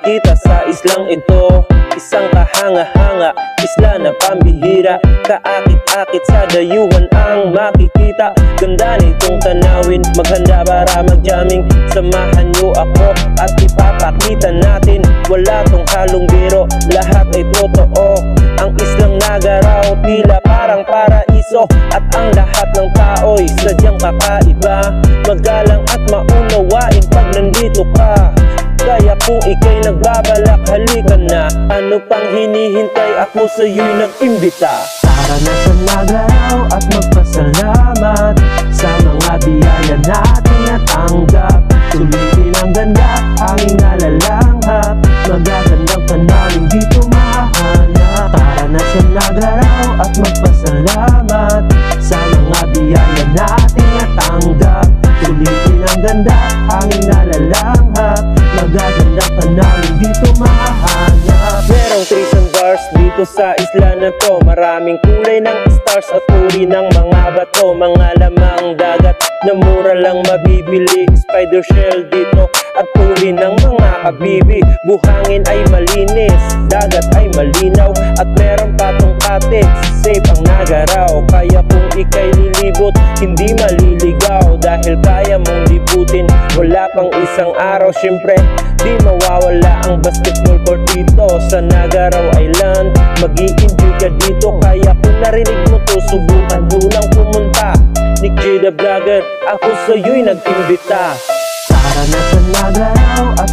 makikita sa islang ito. Isang kahanga-hanga, isla na pambihira. Kaakit-akit sa dayuhan ang makikita. Ganda nitong tanawin, maghanda para mag-jamming. Samahan nyo ako at ipapakita natin. Wala tong halong biro, lahat ay totoo. Ang islang Nagaraw tila parang paraiso. At ang lahat ng tao'y sadyang kakaiba. Magalang at maunawain pag nandito ka. Kaya kung ika'y nagbabalak, halika na. Ano pang hinihintay, ako sa'yo'y nag-imbita. Tara na sa Nagaraw at magpasalamat sa mga biyaya natin natanggap. Sulitin ang ganda, hanging nalalanghap. Magagandang tanawin dito mahanap. Tara na sa Nagaraw at magpasalamat sa mga biyaya natin natanggap. Sulitin ang ganda, hanging nalalanghap. Magagandang tanawin dito mahanap. Merong trees and bars dito sa isla na to. Maraming kulay ng stars at uri ng mga bato. Mga lamang dagat na mura lang mabibili. Spider shell dito at uri ng mga kabibi. Buhangin ay malinis, dagat ay malinaw. At meron patong cottage, safe ang Nagaraw. Kaya kung ika'y lilibot, hindi maliligaw. Dahil kaya mong libutin, wala pang isang araw. Siyempre, di mawawala ang basketball court dito sa Nagaraw Island. Mag-i-enjoy ka dito, kaya kung narinig mo to, subukan lunang pumunta. Nick J the Vlogger, ako sa'yo'y nag-imbita. Tara na sa Nagaraw at